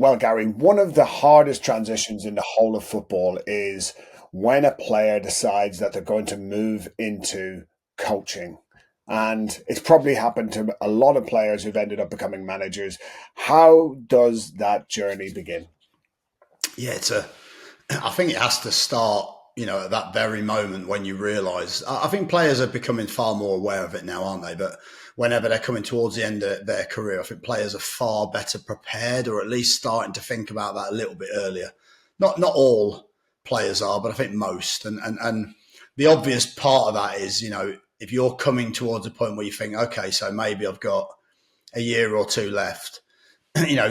Well, Gary, one of the hardest transitions in the whole of football is when a player decides that they're going to move into coaching. And it's probably happened to a lot of players who've ended up becoming managers. How does that journey begin? Yeah, I think it has to start, at that very moment when you realise. I think players are becoming far more aware of it now, aren't they? But whenever they're coming towards the end of their career, I think players are far better prepared, or at least starting to think about that a little bit earlier. Not all players are, but I think most. And the obvious part of that is, if you're coming towards a point where you think, okay, so maybe I've got a year or two left,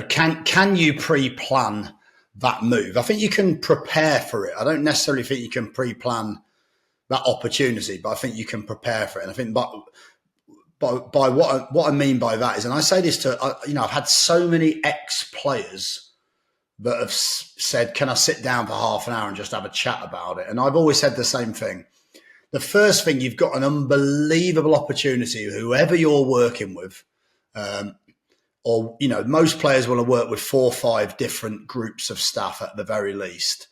can you pre-plan that move? I think you can prepare for it. I don't necessarily think you can pre-plan that opportunity, but I think you can prepare for it. And I think by what I mean by that is, and I say this to, I've had so many ex-players that have said, can I sit down for half an hour and just have a chat about it? And I've always said the same thing. The first thing, you've got an unbelievable opportunity, whoever you're working with, or, most players will have worked with 4 or 5 different groups of staff at the very least.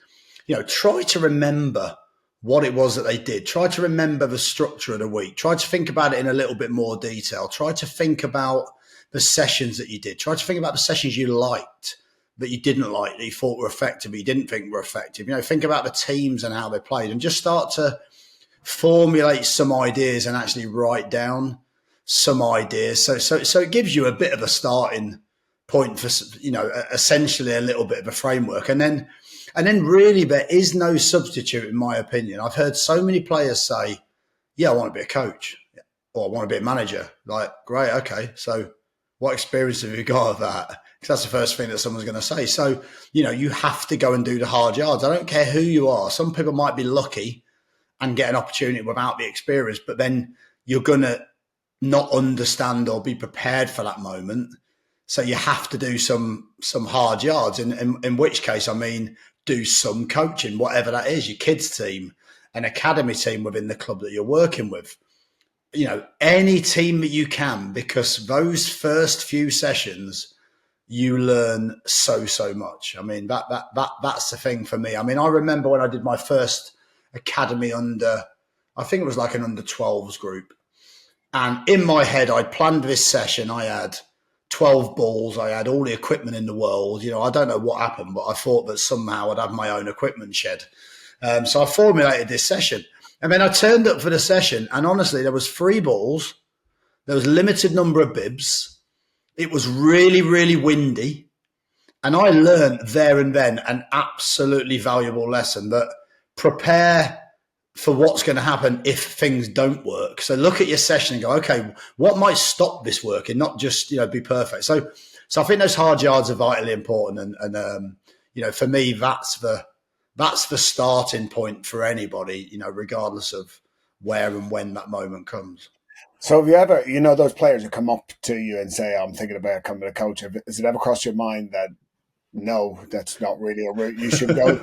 Try to remember what it was that they did. Try to remember the structure of the week. Try to think about it in a little bit more detail. Try to think about the sessions that you did. Try to think about the sessions you liked, that you didn't like, that you thought were effective, but you didn't think were effective. Think about the teams and how they played, and just start to formulate some ideas and actually write down some ideas. So it gives you a bit of a starting point for, essentially a little bit of a framework. And then really there is no substitute, in my opinion. I've heard so many players say, yeah, I want to be a coach, or I want to be a manager. Like, great, okay. So what experience have you got of that? Because that's the first thing that someone's going to say. So, you have to go and do the hard yards. I don't care who you are. Some people might be lucky and get an opportunity without the experience, but then you're going to not understand or be prepared for that moment. So you have to do some hard yards, in which case, I mean, do some coaching, whatever that is, your kids team, an academy team within the club that you're working with, any team that you can, because those first few sessions, you learn so much. I mean, that's the thing for me. I mean, I remember when I did my first academy I think it was like an under 12s group. And in my head, I'd planned this session. I had 12 balls. I had all the equipment in the world. I don't know what happened, but I thought that somehow I'd have my own equipment shed. So I formulated this session. And then I turned up for the session. And honestly, there was 3 balls. There was a limited number of bibs. It was really, really windy. And I learned there and then an absolutely valuable lesson, that prepare for what's going to happen if things don't work. So look at your session and go, okay, what might stop this working? Not just, be perfect. So I think those hard yards are vitally important. And for me, that's the starting point for anybody, regardless of where and when that moment comes. So have you ever, those players who come up to you and say, I'm thinking about becoming a coach, has it ever crossed your mind that, no, that's not really a route you should go?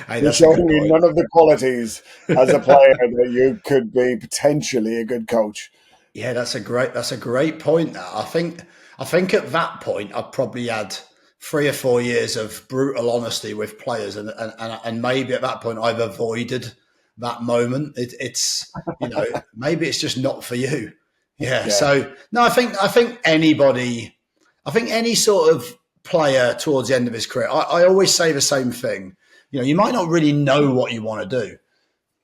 Hey, You're showing me none of the qualities as a player that you could be potentially a good coach. Yeah, that's a great point. Now, I think at that point I've probably had 3 or 4 years of brutal honesty with players, and maybe at that point I've avoided that moment. It's maybe it's just not for you. Yeah. So no, I think anybody, any sort of player towards the end of his career, I always say the same thing. You might not really know what you want to do.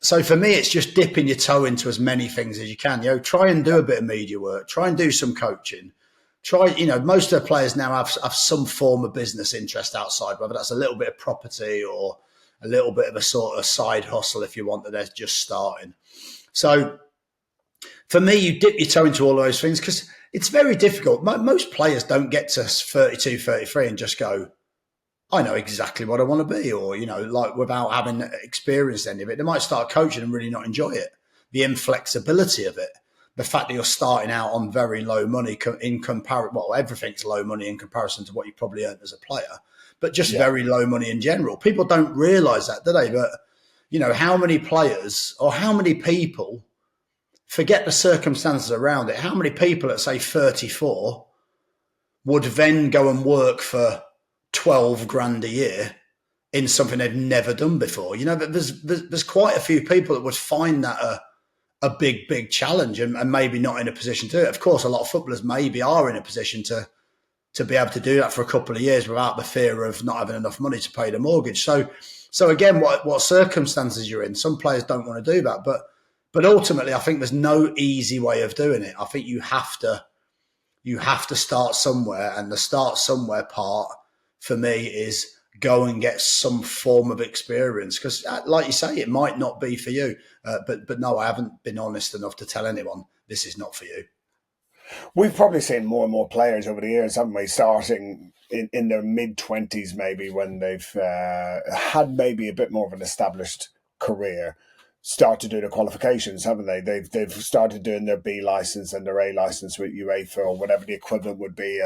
So for me, it's just dipping your toe into as many things as you can. Try and do a bit of media work. Try and do some coaching. Try, most of the players now have some form of business interest outside, whether that's a little bit of property or a little bit of a sort of side hustle, if you want, that they're just starting. So for me, you dip your toe into all those things, because it's very difficult. Most players don't get to 32, 33 and just go, I know exactly what I want to be, or, like, without having experienced any of it. They might start coaching and really not enjoy it. The inflexibility of it, the fact that you're starting out on very low money in comparison, well, everything's low money in comparison to what you probably earned as a player, but just very low money in general. People don't realize that, do they? But, how many players or how many people, forget the circumstances around it, how many people at, say, 34 would then go and work for 12 grand a year in something they've never done before. But there's quite a few people that would find that a big challenge and maybe not in a position to do it. Of course, a lot of footballers maybe are in a position to be able to do that for a couple of years without the fear of not having enough money to pay the mortgage. So again, what circumstances you're in, some players don't want to do that, but ultimately, I think there's no easy way of doing it. I think you have to start somewhere, and the start somewhere part for me is go and get some form of experience, because like you say, it might not be for you, but no, I haven't been honest enough to tell anyone this is not for you. We've probably seen more and more players over the years, haven't we, starting in their mid-20s maybe, when they've had maybe a bit more of an established career, start to do the qualifications, haven't they? They've started doing their B license and their A license with UEFA or whatever the equivalent would be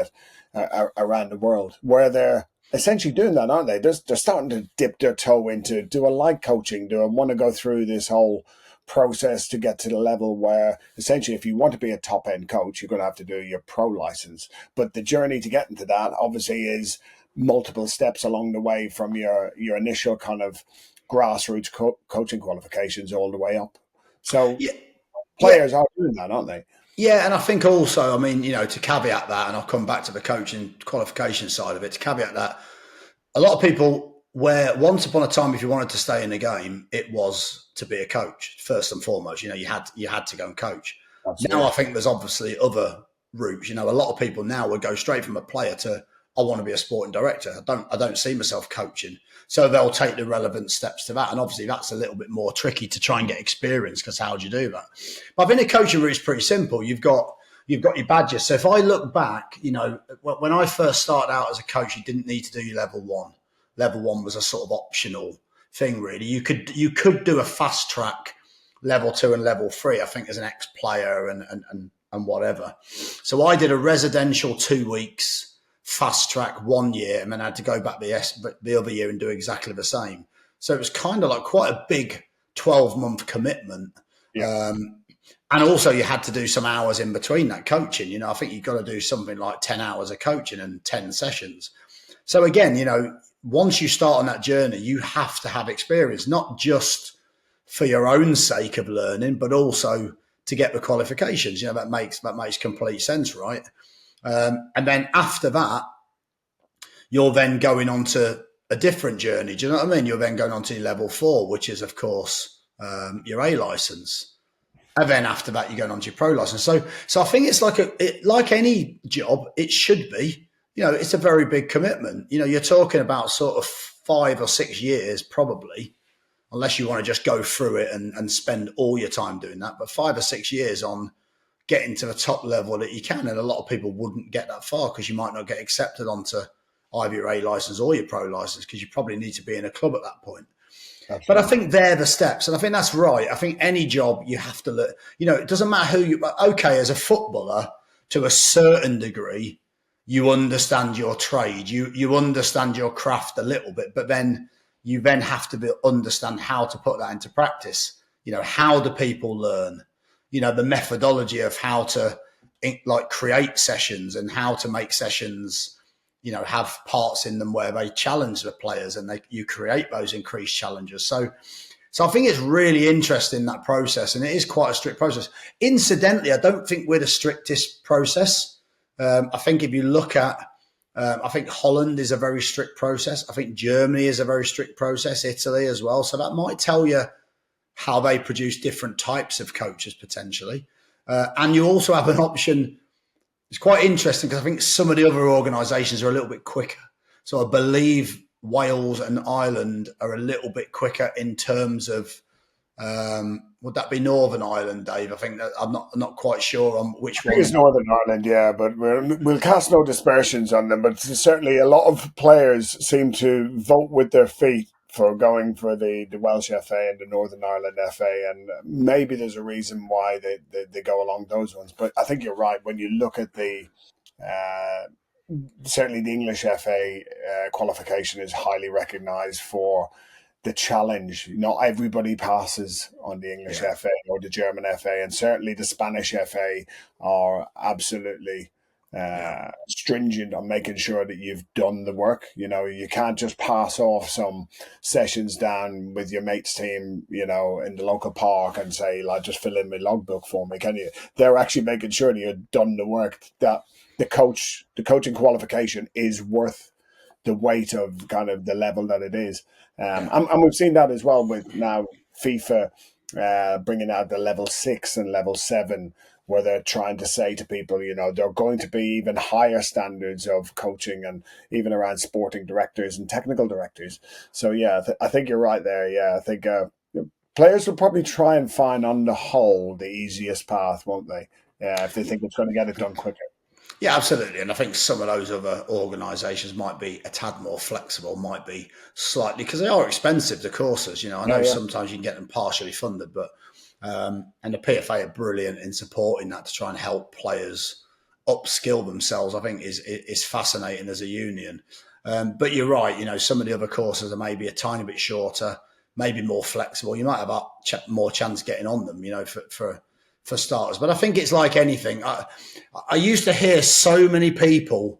around the world, where they're essentially doing that, aren't they? They're starting to dip their toe into, do I like coaching? Do I want to go through this whole process to get to the level where essentially if you want to be a top end coach, you're going to have to do your pro license. But the journey to get into that obviously is multiple steps along the way, from your initial kind of grassroots coaching qualifications all the way up. So Yeah, yeah, players are doing that, aren't they? yeah. And I think also, I mean, to caveat that, and I'll come back to the coaching qualification side of it, to caveat that, a lot of people, where once upon a time, if you wanted to stay in the game, it was to be a coach first and foremost. You had to go and coach. Now I Absolutely. think there's obviously other routes. A lot of people now would go straight from a player to, I want to be a sporting director. I don't see myself coaching. So they'll take the relevant steps to that. And obviously that's a little bit more tricky to try and get experience, because how do you do that? But I think the coaching route is pretty simple. You've got your badges. So if I look back, when I first started out as a coach, you didn't need to do your level one. Level one was a sort of optional thing, really. You could do a fast track level two and level three, I think, as an ex player and whatever. So I did a residential 2 weeks, fast track 1 year, and then I had to go back the other year and do exactly the same. So it was kind of like quite a big 12-month commitment. Yeah. And also you had to do some hours in between that coaching. I think you've got to do something like 10 hours of coaching and 10 sessions. So again, once you start on that journey, you have to have experience, not just for your own sake of learning, but also to get the qualifications. That makes complete sense, right? And then after that, you're then going on to a different journey. Do you know what I mean? You're then going on to level 4, which is, of course, your A license. And then after that, you're going on to your pro license. So I think it's like any job, it should be. It's a very big commitment. You're talking about sort of 5 or 6 years probably, unless you want to just go through it and spend all your time doing that. But 5 or 6 years on getting to the top level that you can. And a lot of people wouldn't get that far, because you might not get accepted onto either your A license or your pro license, because you probably need to be in a club at that point. But I Absolutely. think they're the steps. And I think that's right. I think any job you have to look, it doesn't matter who you, okay, as a footballer, to a certain degree, you understand your trade, you understand your craft a little bit, but then you then have to understand how to put that into practice. How do people learn? The methodology of how to create sessions and how to make sessions have parts in them where they challenge the players, and you create those increased challenges. So I think it's really interesting, that process, and it is quite a strict process. Incidentally, I don't think we're the strictest process. I think if you look at, I think Holland is a very strict process. I think Germany is a very strict process, Italy as well. So that might tell you how they produce different types of coaches potentially. And you also have an option. It's quite interesting, because I think some of the other organisations are a little bit quicker. So I believe Wales and Ireland are a little bit quicker in terms of, would that be Northern Ireland, Dave? I think that I'm not quite sure on which I think one. it's Northern Ireland, yeah, but we'll cast no dispersions on them. But certainly, a lot of players seem to vote with their feet for going for the Welsh FA and the Northern Ireland FA, and maybe there's a reason why they go along those ones. But I think you're right when you look at the uh, certainly the English FA qualification is highly recognised for the challenge. Not everybody passes on the English Yeah. FA or the German FA, and certainly the Spanish FA are absolutely Yeah. stringent on making sure that you've done the work. You can't just pass off some sessions down with your mates team, in the local park and say, like, just fill in my logbook for me, can you? They're actually making sure that you've done the work, that the coaching qualification is worth the weight of kind of the level that it is. Yeah. And we've seen that as well with now FIFA bringing out the level 6 and level 7, where they're trying to say to people, there are going to be even higher standards of coaching and even around sporting directors and technical directors. So, yeah, I think you're right there. Yeah, I think players will probably try and find, on the whole, the easiest path, won't they? If they think it's going to get it done quicker. Yeah, absolutely. And I think some of those other organisations might be a tad more flexible, might be slightly, because they are expensive, the courses. I Yeah, know yeah. sometimes you can get them partially funded, but and the PFA are brilliant in supporting that to try and help players upskill themselves. I think is fascinating as a union. But you're right. Some of the other courses are maybe a tiny bit shorter, maybe more flexible. You might have more chance getting on them. For starters. But I think it's like anything. I used to hear so many people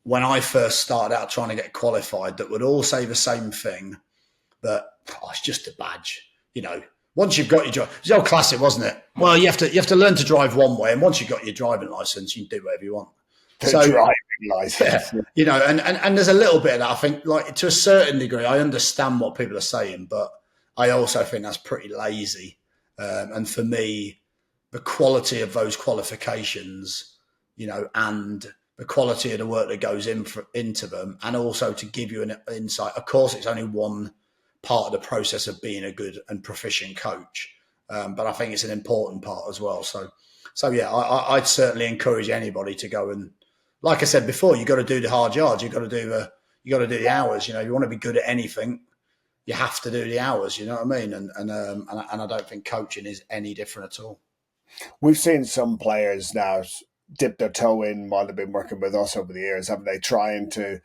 when I first started out trying to get qualified that would all say the same thing, that it's just a badge. Once you've got your drive, it's the old classic, wasn't it? Well, you have to learn to drive one way, and once you've got your driving license, you can do whatever you want. The So driving yeah, license. and there's a little bit of that. I think, like, to a certain degree, I understand what people are saying, but I also think that's pretty lazy. And for me, the quality of those qualifications, and the quality of the work that goes into them, and also to give you an insight. Of course, it's only one part of the process of being a good and proficient coach, but I think it's an important part as well. So yeah, I'd certainly encourage anybody to go and, like I said before, you got to do the hard yards. You got to do the hours. If you want to be good at anything, you have to do the hours. You know what I mean? And I don't think coaching is any different at all. We've seen some players now dip their toe in while they've been working with us over the years, haven't they? Trying to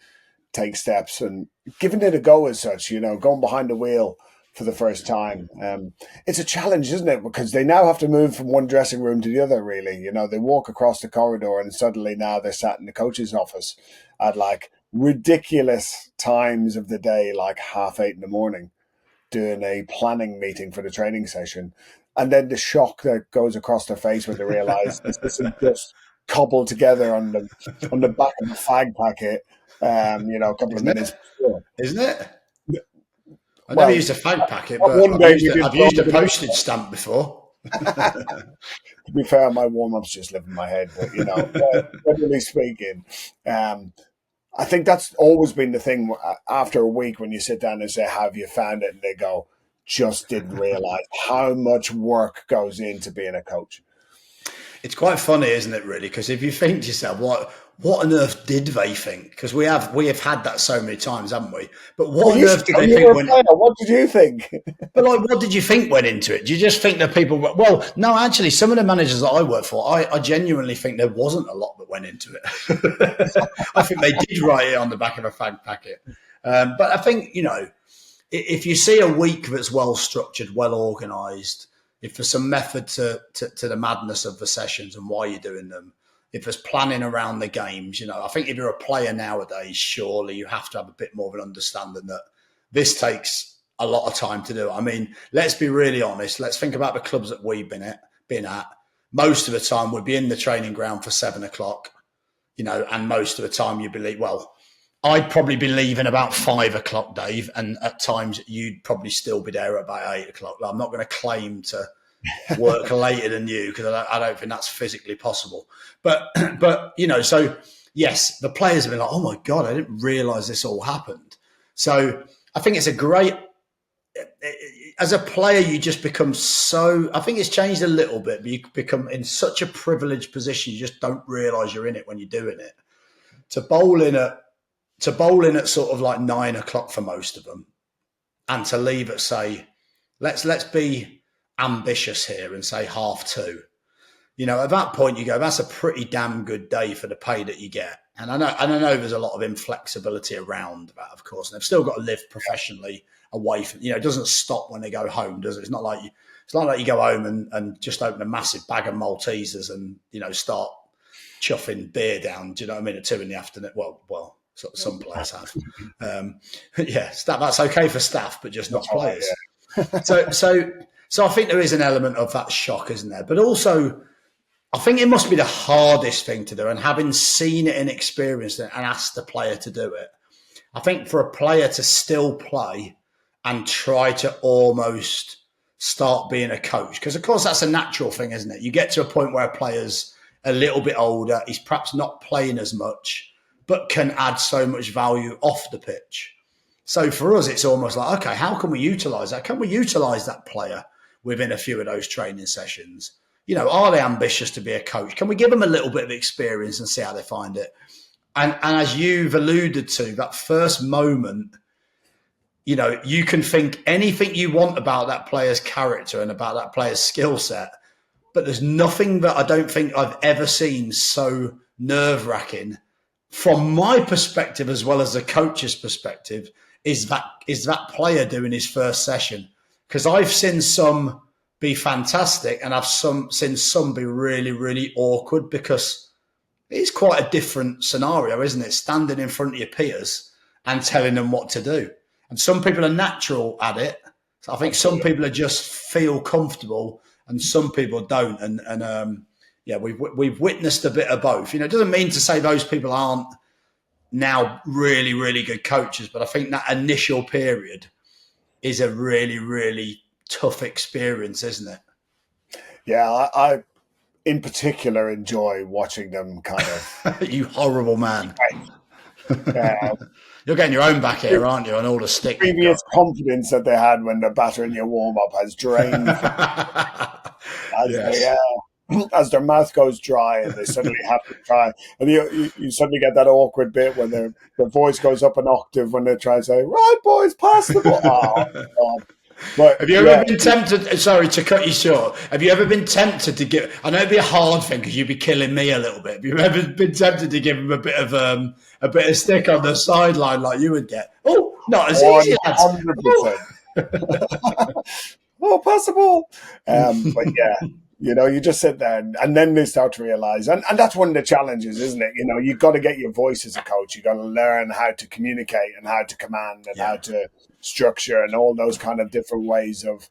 take steps and giving it a go as such, going behind the wheel for the first time. It's a challenge, isn't it? Because they now have to move from one dressing room to the other, really. They walk across the corridor and suddenly now they're sat in the coach's office at like ridiculous times of the day, like 8:30 in the morning, doing a planning meeting for the training session. And then the shock that goes across their face when they realize this isn't just cobbled together on the back of a fag packet, a couple of Isn't minutes it? before. Isn't it? I never Well, used a fag packet, but one I've day used we a, did I've used throw a them postage stamp before. To be fair, my warm-ups just live in my head, but generally speaking, um, I think that's always been the thing. After a week, when you sit down and say, "Have you found it?" and they go, "Just didn't realize how much work goes into being a coach." It's quite funny, isn't it? Really, because if you think to yourself, what on earth did they think? Because we have had that so many times, haven't we? But Well, what on you earth did when they you were think a when? player, what did you think? But like, what did you think went into it? Do you just think that people? Well, no, actually, some of the managers that I work for, I genuinely think there wasn't a lot that went into it. I think they did write it on the back of a fag packet. But I think, if you see a week that's well structured, well organised, if there's some method to the madness of the sessions and why you're doing them, if there's planning around the games, I think if you're a player nowadays, surely you have to have a bit more of an understanding that this takes a lot of time to do. I mean, let's be really honest. Let's think about the clubs that we've been at. Most of the time, we'd be in the training ground for 7 o'clock, and most of the time you'd be, well, I'd probably be leaving about 5 o'clock, Dave, and at times you'd probably still be there at about 8 o'clock. I'm not going to claim to work later than you because I don't think that's physically possible. But so yes, the players have been like, "Oh my god, I didn't realise this all happened." So I think it's a great. As a player, you just become so. I think it's changed a little bit, but you become in such a privileged position. You just don't realise you're in it when you're doing it. To bowl in at sort of like 9 o'clock for most of them, and to leave at, say, let's be ambitious here and say 2:30. At that point you go, that's a pretty damn good day for the pay that you get. And I know there's a lot of inflexibility around that, of course, and they've still got to live professionally away from. It doesn't stop when they go home, does it? It's not like you go home and just open a massive bag of Maltesers and start chuffing beer down. Do you know what I mean? At 2 p.m. Well, some players have. Yeah, that's okay for staff, but just not players. So I think there is an element of that shock, isn't there? But also, I think it must be the hardest thing to do. And having seen it and experienced it and asked the player to do it, I think for a player to still play and try to almost start being a coach, because of course that's a natural thing, isn't it? You get to a point where a player's a little bit older, he's perhaps not playing as much, but can add so much value off the pitch. So for us, it's almost like, okay, how can we utilise that? Can we utilise that player within a few of those training sessions? You know, are they ambitious to be a coach? Can we give them a little bit of experience and see how they find it? And as you've alluded to, that first moment, you know, you can think anything you want about that player's character and about that player's skill set, but there's nothing that I don't think I've ever seen so nerve-wracking from my perspective as well as the coach's perspective is that player doing his first session. Because I've seen some be fantastic and I've seen some be really, really awkward, because it's quite a different scenario, isn't it? Standing in front of your peers and telling them what to do. And some people are natural at it. So I think some people are just feel comfortable and some people don't. And we've witnessed a bit of both. You know, it doesn't mean to say those people aren't now really, really good coaches, but I think that initial period is a really, really tough experience, isn't it? Yeah, I in particular enjoy watching them kind of. You horrible man. Yeah. You're getting your own back here, aren't you? And all the stick. Previous confidence that they had when they're battering your warm up has drained. As their mouth goes dry and they suddenly have to try, and you suddenly get that awkward bit when their voice goes up an octave when they try to say, "Right, boys, pass the ball." Oh, God. But have you ever been tempted? Sorry to cut you short. Have you ever been tempted to give? I know it'd be a hard thing because you'd be killing me a little bit. Have you ever been tempted to give him a bit of stick on the sideline like you would get? Oh, not as easy. 100%. Oh, pass the ball. But yeah. You know, you just sit there and then they start to realize, and that's one of the challenges, isn't it? You know, you've got to get your voice as a coach. You've got to learn how to communicate and how to command and how to structure and all those kind of different ways of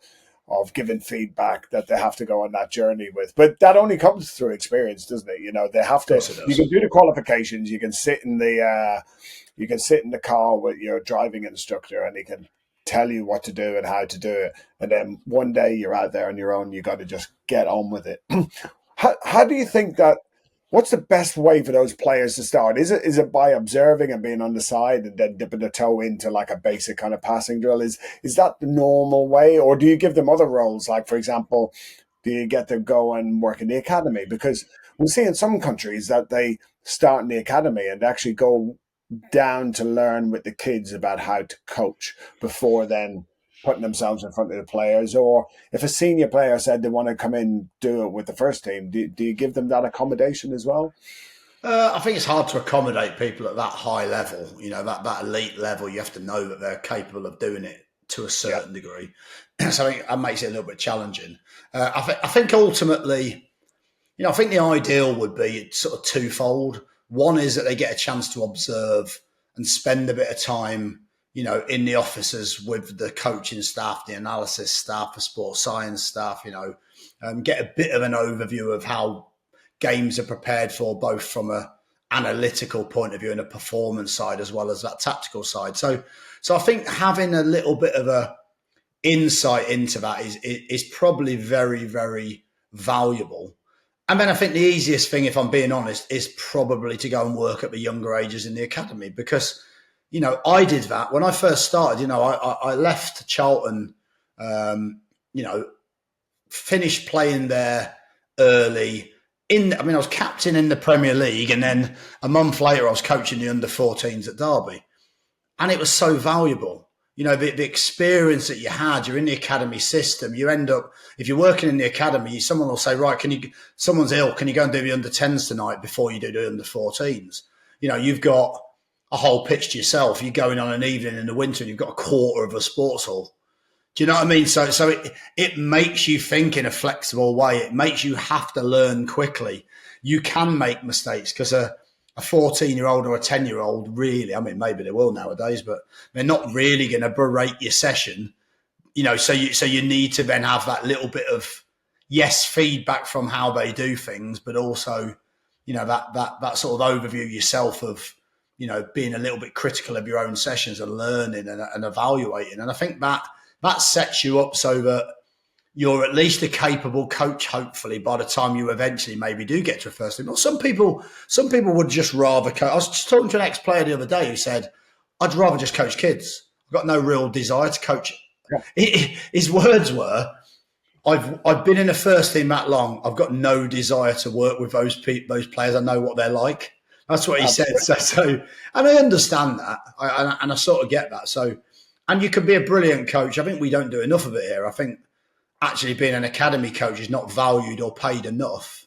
giving feedback that they have to go on that journey with. But that only comes through experience, doesn't it? You know, they have to, you can do the qualifications, you can sit in the car with your driving instructor and he can tell you what to do and how to do it, and then one day you're out there on your own. You got to just get on with it. How do you think that? What's the best way for those players to start? Is it by observing and being on the side and then dipping the toe into like a basic kind of passing drill? Is that the normal way, or do you give them other roles? Like, for example, do you get them go and work in the academy? Because we see in some countries that they start in the academy and actually go down to learn with the kids about how to coach before then putting themselves in front of the players. Or if a senior player said they want to come in do it with the first team, do you give them that accommodation as well? I think it's hard to accommodate people at that high level. You know, that elite level, you have to know that they're capable of doing it to a certain degree. So I think that makes it a little bit challenging. I think ultimately, you know, I think the ideal would be sort of twofold. One is that they get a chance to observe and spend a bit of time, you know, in the offices with the coaching staff, the analysis staff, the sports science staff, you know, get a bit of an overview of how games are prepared for, both from a analytical point of view and a performance side, as well as that tactical side. So I think having a little bit of a insight into that is probably very, very valuable. And then I think the easiest thing, if I'm being honest, is probably to go and work at the younger ages in the academy, because, you know, I did that when I first started. You know, I left Charlton, you know, finished playing there early. I was captain in the Premier League, and then a month later I was coaching the under-14s at Derby. And it was so valuable. You know, the experience that you had, you're in the academy system, you end up, if you're working in the academy, someone will say, right, someone's ill, can you go and do the under-10s tonight before you do the under-14s? You know, you've got a whole pitch to yourself. You're going on an evening in the winter and you've got a quarter of a sports hall. Do you know what I mean? So it makes you think in a flexible way. It makes you have to learn quickly. you can make mistakes because a 14-year-old or a 10-year-old really, I mean, maybe they will nowadays, but they're not really going to berate your session, so you need to then have that little bit of, yes, feedback from how they do things, but also, that sort of overview yourself of, being a little bit critical of your own sessions and learning and evaluating. And I think that sets you up so that you're at least a capable coach, hopefully, by the time you eventually maybe do get to a first team. Or some people would just rather coach. I was just talking to an ex-player the other day who said, I'd rather just coach kids. I've got no real desire to coach. Yeah. His words were, I've been in a first team that long. I've got no desire to work with those players. I know what they're like. That's what he said. So, and I understand that, and I sort of get that. So, and you can be a brilliant coach. I think we don't do enough of it here. I think actually being an academy coach is not valued or paid enough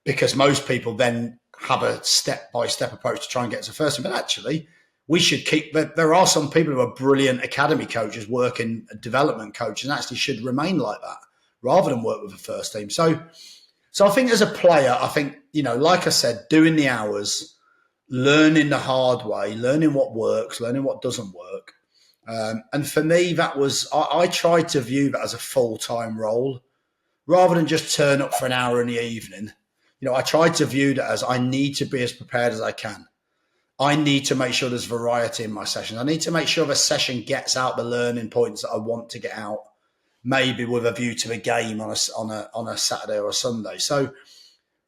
because most people then have a step-by-step approach to try and get to first team. But actually, we should keep. There are some people who are brilliant academy coaches, working development coaches, and actually should remain like that rather than work with the first team. So I think as a player, I think, like I said, doing the hours, learning the hard way, learning what works, learning what doesn't work. And for me, that was, I tried to view that as a full-time role rather than just turn up for an hour in the evening. I tried to view that as I need to be as prepared as I can. I need to make sure there's variety in my session. I need to make sure the session gets out the learning points that I want to get out, maybe with a view to a game on a Saturday or a Sunday. So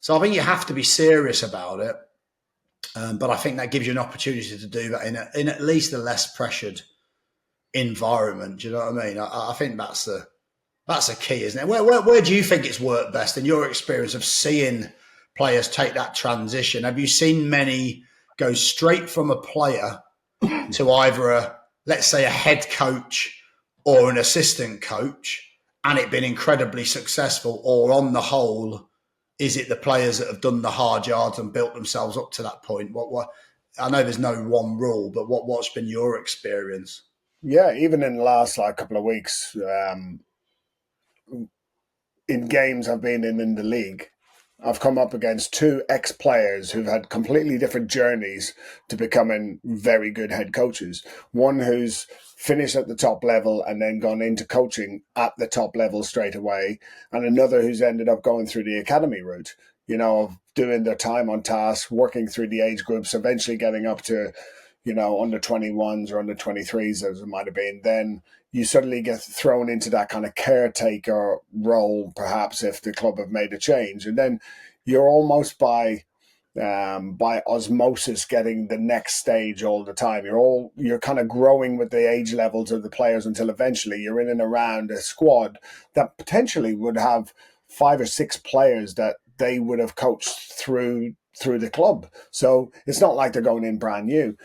I think you have to be serious about it. But I think that gives you an opportunity to do that in at least a less pressured environment. Do you know what I mean? I think that's the key, isn't it? Where do you think it's worked best in your experience of seeing players take that transition? Have you seen many go straight from a player to either let's say a head coach or an assistant coach and it been incredibly successful, or on the whole, is it the players that have done the hard yards and built themselves up to that point? What I know there's no one rule, but what's been your experience? Yeah, even in the last couple of weeks, in games I've been in the league, I've come up against two ex-players who've had completely different journeys to becoming very good head coaches. One who's finished at the top level and then gone into coaching at the top level straight away, and another who's ended up going through the academy route, of doing their time on task, working through the age groups, eventually getting up to, under 21s or under 23s as it might have been. Then you suddenly get thrown into that kind of caretaker role, perhaps if the club have made a change, and then you're almost by osmosis getting the next stage all the time. You're kind of growing with the age levels of the players until eventually you're in and around a squad that potentially would have 5 or 6 players that they would have coached through the club. So it's not like they're going in brand new.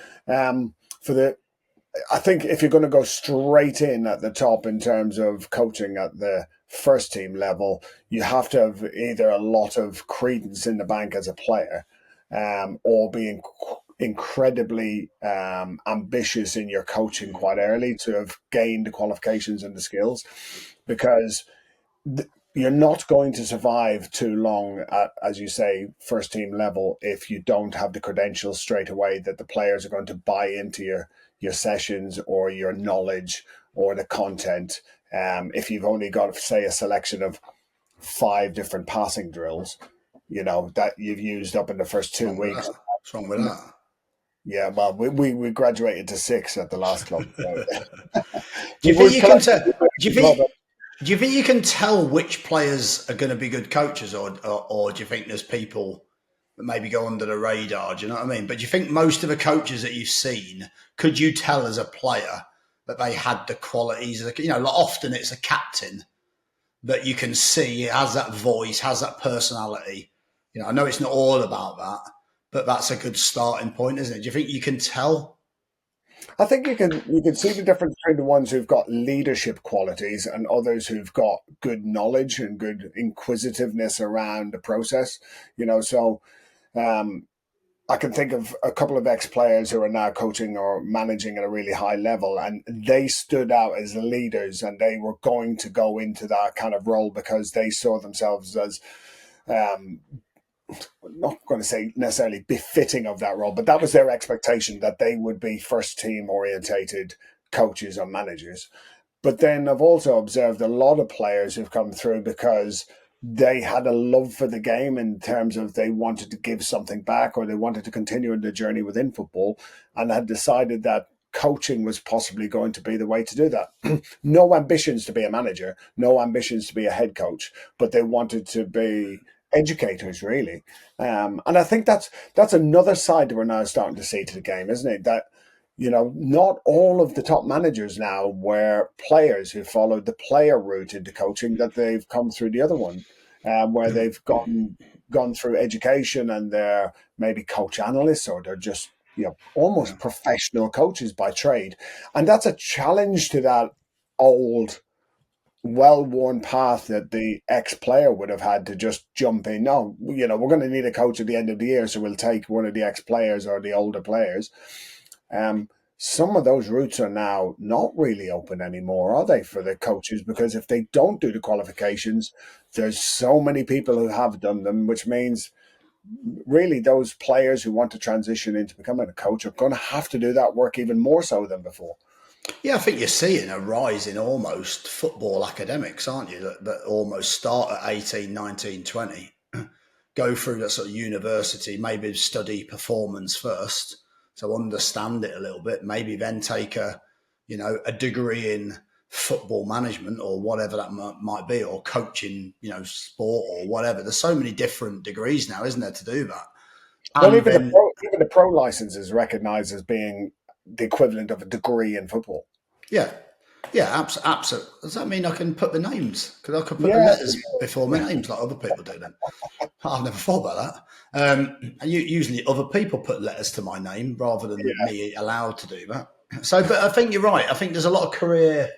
I think if you're going to go straight in at the top in terms of coaching at the first team level, you have to have either a lot of credence in the bank as a player, or being incredibly ambitious in your coaching quite early to have gained the qualifications and the skills, because you're not going to survive too long at, as you say, first team level if you don't have the credentials straight away that the players are going to buy into your sessions or your knowledge or the content. If you've only got, say, a selection of 5 different passing drills, that you've used up in the first 2 weeks. What's wrong with that? Yeah, well, we graduated to 6 at the last club. So. Do you think you can tell? Do you think you can tell which players are going to be good coaches, or do you think there's people that maybe go under the radar? Do you know what I mean? But do you think most of the coaches that you've seen, could you tell as a player that they had the qualities? Often it's a captain that you can see has that voice, has that personality. I know it's not all about that, but that's a good starting point, isn't it? Do you think you can tell? I think you can see the difference between the ones who've got leadership qualities and others who've got good knowledge and good inquisitiveness around the process. So I can think of a couple of ex-players who are now coaching or managing at a really high level, and they stood out as leaders, and they were going to go into that kind of role because they saw themselves as not going to say necessarily befitting of that role, but that was their expectation, that they would be first team orientated coaches or managers. But then I've also observed a lot of players who've come through because they had a love for the game, in terms of they wanted to give something back, or they wanted to continue in the journey within football, and had decided that coaching was possibly going to be the way to do that. No ambitions to be a manager, no ambitions to be a head coach, but they wanted to be educators, really. And I think that's another side that we're now starting to see to the game, isn't it? That, not all of the top managers now were players who followed the player route into coaching, that they've come through the other one, where they've gone through education, and they're maybe coach analysts, or they're just almost professional coaches by trade. And that's a challenge to that old, well-worn path that the ex-player would have had to just jump in. No, we're going to need a coach at the end of the year, so we'll take one of the ex-players or the older players. Some of those routes are now not really open anymore, are they, for the coaches? Because if they don't do the qualifications, there's so many people who have done them, which means really those players who want to transition into becoming a coach are going to have to do that work even more so than before. Yeah, I think you're seeing a rise in almost football academics, aren't you? That almost start at 18, 19, 20, go through that sort of university, maybe study performance first, so understand it a little bit, maybe then take a degree in football management or whatever that might be, or coaching, sport or whatever. There's so many different degrees now, isn't there, to do that? Well, And then, even the pro license is recognised as being the equivalent of a degree in football. yeah, yeah, absolutely. Does that mean I can put the names? Because I could put the Yeah, letters before my names like other people do then. I've never thought about that. Usually other people put letters to my name rather than yeah, me allowed to do that. So, but I think you're right. I think there's a lot of career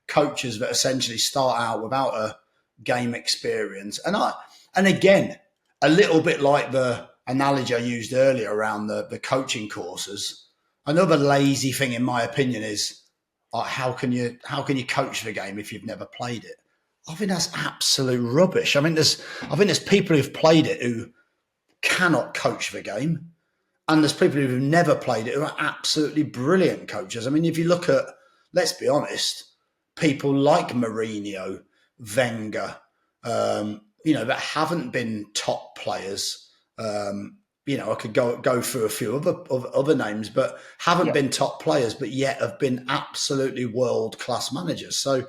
coaches that essentially start out without a game experience. And again, a little bit like the analogy I used earlier around the coaching courses, another lazy thing in my opinion is, how can you coach the game if you've never played it? I think that's absolute rubbish. I think there's people who've played it who cannot coach the game, and there's people who've never played it who are absolutely brilliant coaches. I mean, if you look at, let's be honest, people like Mourinho, Wenger, that haven't been top players. I could go through a few other names, but haven't yeah. been top players, but yet have been absolutely world class managers. So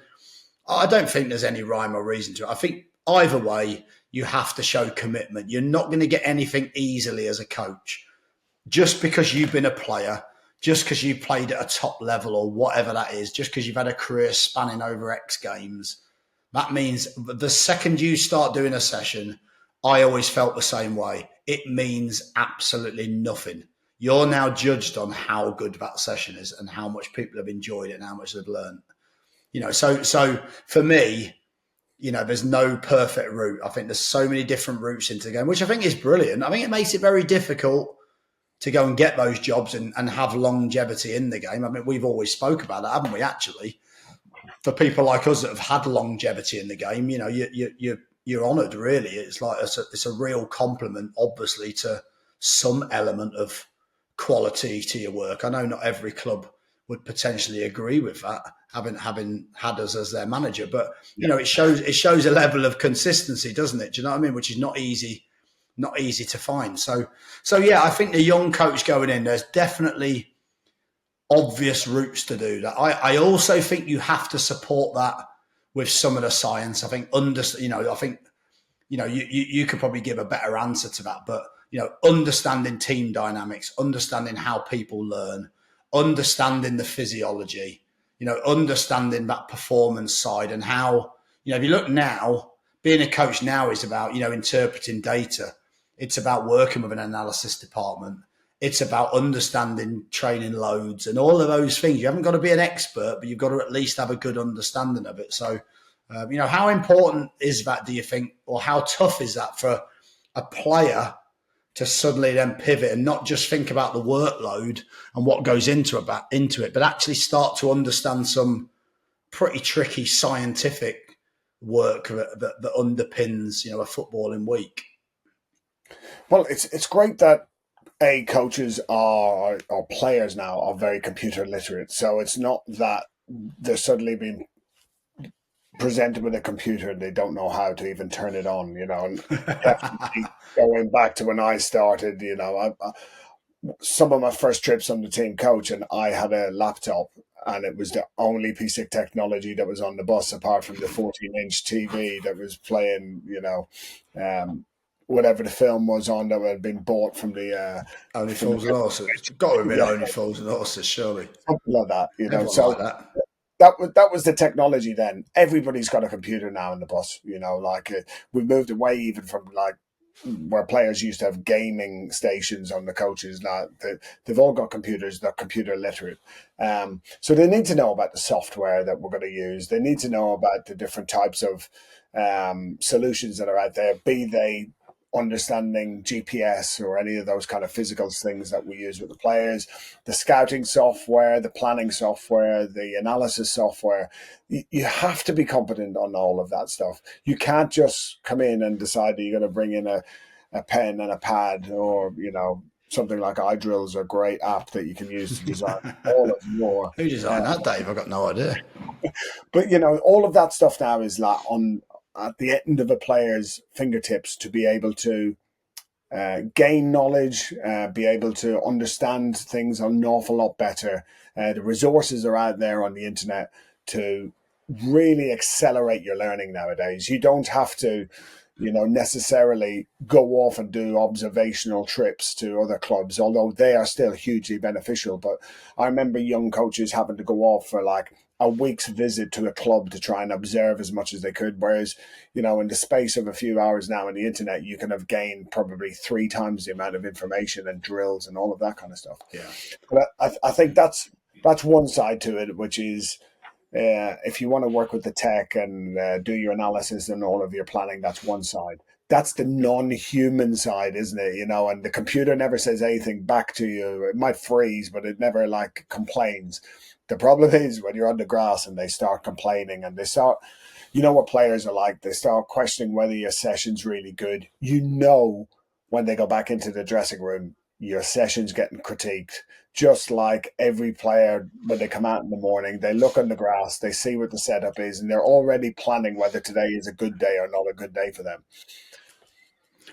I don't think there's any rhyme or reason to it. I think either way, you have to show commitment. You're not going to get anything easily as a coach. Just because you've been a player, just because you played at a top level or whatever that is, just because you've had a career spanning over X games, that means the second you start doing a session, I always felt the same way. It means absolutely nothing. You're now judged on how good that session is and how much people have enjoyed it and how much they've learned. So for me, there's no perfect route. I think there's so many different routes into the game, which I think is brilliant. I think it makes it very difficult to go and get those jobs and have longevity in the game. I mean, we've always spoke about that, haven't we? Actually, for people like us that have had longevity in the game, you're honoured. Really, it's like it's a real compliment, obviously, to some element of quality to your work. I know not every club would potentially agree with that, having had us as their manager, but Yeah. it shows a level of consistency, doesn't it? Do you know what I mean? Which is not easy to find. So yeah, I think the young coach going in, there's definitely obvious routes to do that. I also think you have to support that with some of the science. I think you could probably give a better answer to that, but understanding team dynamics, understanding how people learn, understanding the physiology, understanding that performance side, and how, if you look now, being a coach now is about, interpreting data. It's about working with an analysis department. It's about understanding training loads and all of those things. You haven't got to be an expert, but you've got to at least have a good understanding of it. So, how important is that, do you think, or how tough is that for a player to suddenly then pivot and not just think about the workload and what goes into it, but actually start to understand some pretty tricky scientific work that underpins, a footballing week? Well, it's great that coaches are or players now are very computer literate. So it's not that they're suddenly being presented with a computer and they don't know how to even turn it on. And definitely going back to when I started, some of my first trips on the team coach, and I had a laptop, and it was the only piece of technology that was on the bus apart from the 14-inch TV that was playing, whatever the film was on that had been bought from the Only Fools and Horses. It's got to have been yeah, Only Fools and Horses, surely. something like that. Everyone So like that. that was the technology then. Everybody's got a computer now in the bus. We moved away even from like where players used to have gaming stations on the coaches. Now they've all got computers. They're computer literate, so they need to know about the software that we're going to use. They need to know about the different types of solutions that are out there, be they understanding GPS or any of those kind of physical things that we use with the players, the scouting software, the planning software, the analysis software. You have to be competent on all of that stuff. You can't just come in and decide that you're going to bring in a pen and a pad, or something like iDrill's a great app that you can use to design all of your Who designed that, Dave? I've got no idea. but all of that stuff now is like on at the end of a player's fingertips to be able to gain knowledge, be able to understand things an awful lot better. The resources are out there on the internet to really accelerate your learning nowadays. You don't have to, necessarily go off and do observational trips to other clubs, although they are still hugely beneficial. But I remember young coaches having to go off for like a week's visit to a club to try and observe as much as they could. Whereas, in the space of a few hours now on the internet, you can have gained probably 3 times the amount of information and drills and all of that kind of stuff. Yeah. But I think that's one side to it, which is if you want to work with the tech and do your analysis and all of your planning, that's one side. That's the non-human side, isn't it? And the computer never says anything back to you. It might freeze, but it never like complains. The problem is when you're on the grass and they start complaining and they start, what players are like. They start questioning whether your session's really good. When they go back into the dressing room, your session's getting critiqued. Just like every player, when they come out in the morning, they look on the grass, they see what the setup is, and they're already planning whether today is a good day or not a good day for them.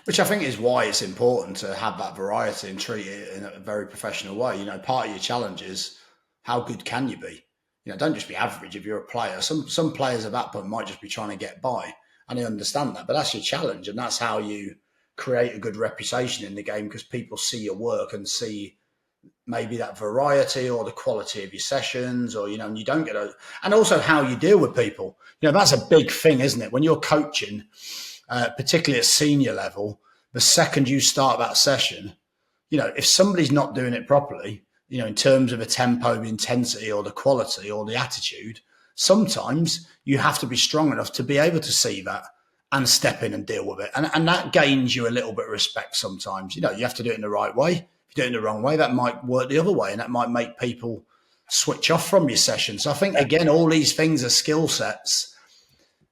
Which I think is why it's important to have that variety and treat it in a very professional way. Part of your challenge is how good can you be? Don't just be average if you're a player. Some players at that point might just be trying to get by, and I understand that. But that's your challenge, and that's how you create a good reputation in the game, because people see your work and see maybe that variety or the quality of your sessions, or and you don't and also how you deal with people. That's a big thing, isn't it? When you're coaching, particularly at senior level, the second you start that session, if somebody's not doing it properly, in terms of the tempo, the intensity, or the quality, or the attitude, sometimes you have to be strong enough to be able to see that and step in and deal with it. And that gains you a little bit of respect sometimes. You have to do it in the right way. If you do it in the wrong way, that might work the other way, and that might make people switch off from your session. So I think, again, all these things are skill sets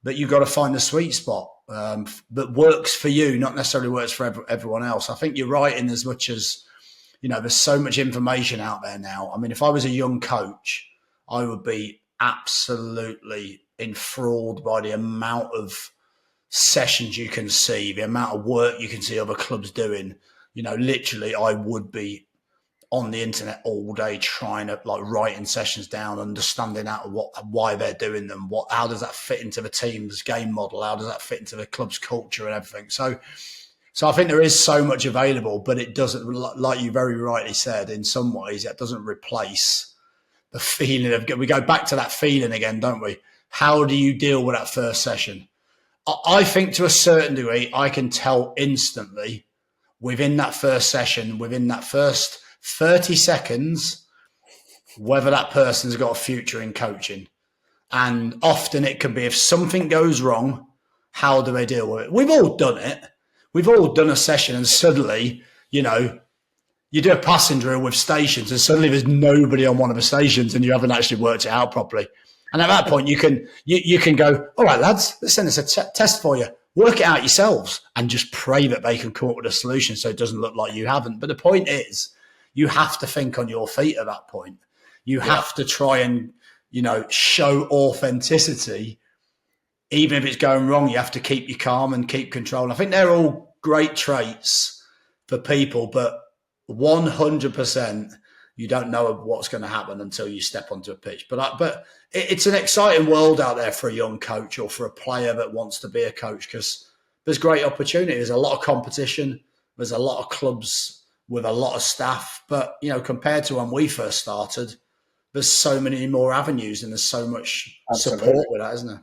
that you've got to find the sweet spot that works for you, not necessarily works for everyone else. I think you're right in as much as, there's so much information out there now. I mean, if I was a young coach, I would be absolutely enthralled by the amount of sessions you can see, the amount of work you can see other clubs doing. Literally, I would be on the internet all day trying to writing sessions down, understanding out why they're doing them, how does that fit into the team's game model, how does that fit into the club's culture and everything. So I think there is so much available, but it doesn't, like you very rightly said, in some ways, it doesn't replace the feeling of, we go back to that feeling again, don't we? How do you deal with that first session? I think to a certain degree, I can tell instantly within that first session, within that first 30 seconds, whether that person's got a future in coaching. And often it can be, if something goes wrong, how do they deal with it? We've all done it. We've all done a session and suddenly, you do a passing drill with stations and suddenly there's nobody on one of the stations and you haven't actually worked it out properly. And at that point, you can go, all right, lads, let's send us a test for you. work it out yourselves and just pray that they can come up with a solution so it doesn't look like you haven't. But the point is, you have to think on your feet at that point. You Yeah, have to try and, show authenticity. Even if it's going wrong, you have to keep you calm and keep control. I think they're all great traits for people, but 100% you don't know what's going to happen until you step onto a pitch. But it's an exciting world out there for a young coach or for a player that wants to be a coach, because there's great opportunity. There's a lot of competition. There's a lot of clubs with a lot of staff. But, compared to when we first started, there's so many more avenues and there's so much absolutely. support with that, isn't there?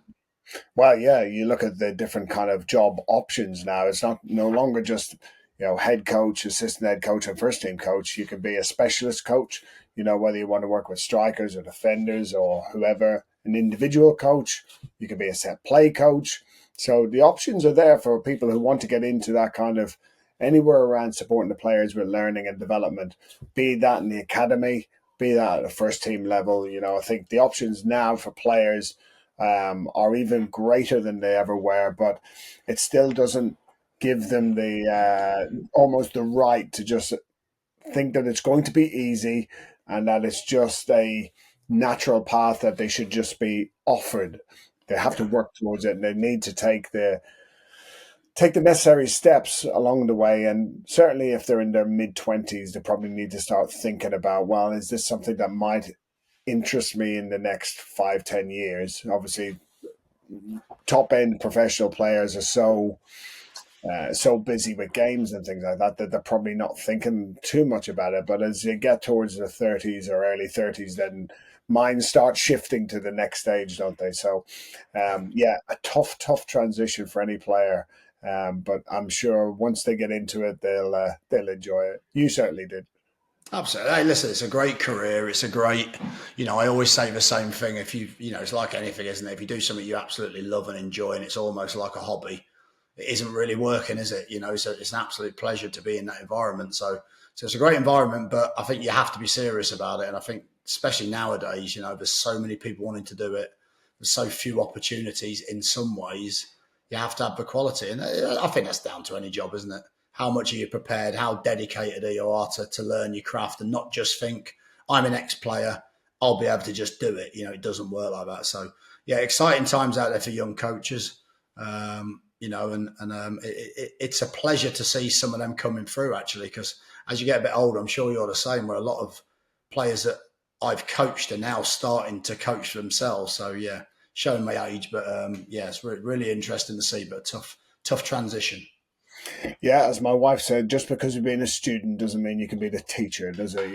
Well, yeah, you look at the different kind of job options now. It's not no longer just head coach, assistant head coach, and first team coach. You can be a specialist coach. Whether you want to work with strikers or defenders or whoever, an individual coach. You can be a set play coach. So the options are there for people who want to get into that kind of anywhere around supporting the players with learning and development. Be that in the academy, be that at a first team level. I think the options now for players are even greater than they ever were, but it still doesn't give them the almost the right to just think that it's going to be easy and that it's just a natural path that they should just be offered. They have to Yeah. work towards it, and they need to take the necessary steps along the way. And certainly, if they're in their mid-20s, they probably need to start thinking about, well, is this something that might interest me in the next 5-10 years? Obviously, top end professional players are so busy with games and things like that that they're probably not thinking too much about it. But as you get towards the 30s or early 30s, then minds start shifting to the next stage, don't they? So, yeah, a tough transition for any player. But I'm sure once they get into it, they'll enjoy it. You certainly did. Absolutely. Hey, listen, it's a great career. It's a great, I always say the same thing. If it's like anything, isn't it? If you do something you absolutely love and enjoy, and it's almost like a hobby, it isn't really working, is it? So it's an absolute pleasure to be in that environment. So it's a great environment, but I think you have to be serious about it. And I think, especially nowadays, there's so many people wanting to do it. There's so few opportunities in some ways. You have to have the quality. And I think that's down to any job, isn't it? How much are you prepared? How dedicated are you to learn your craft and not just think, I'm an ex-player, I'll be able to just do it. It doesn't work like that. So, yeah, exciting times out there for young coaches. It's a pleasure to see some of them coming through, actually, because as you get a bit older, I'm sure you're the same, where a lot of players that I've coached are now starting to coach themselves. So, yeah, showing my age, but yeah, it's really interesting to see, but tough transition. Yeah, as my wife said, just because you've been a student doesn't mean you can be the teacher, does it?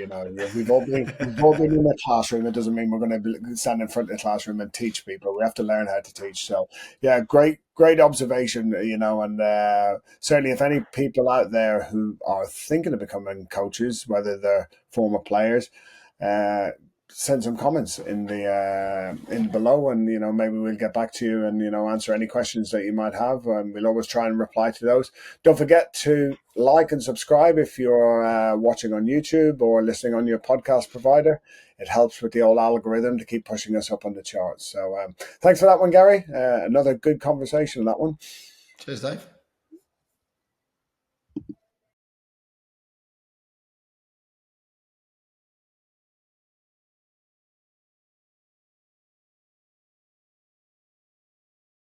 We've all been in the classroom. It doesn't mean we're going to stand in front of the classroom and teach people. We have to learn how to teach. So, yeah, great observation. And certainly, if any people out there who are thinking of becoming coaches, whether they're former players, uh, send some comments in below, and maybe we'll get back to you and answer any questions that you might have, and we'll always try and reply to those. Don't forget to like and subscribe if you're watching on YouTube or listening on your podcast provider. It helps with the old algorithm to keep pushing us up on the charts. So thanks for that one, Gary. Another good conversation on that one. Cheers, Dave.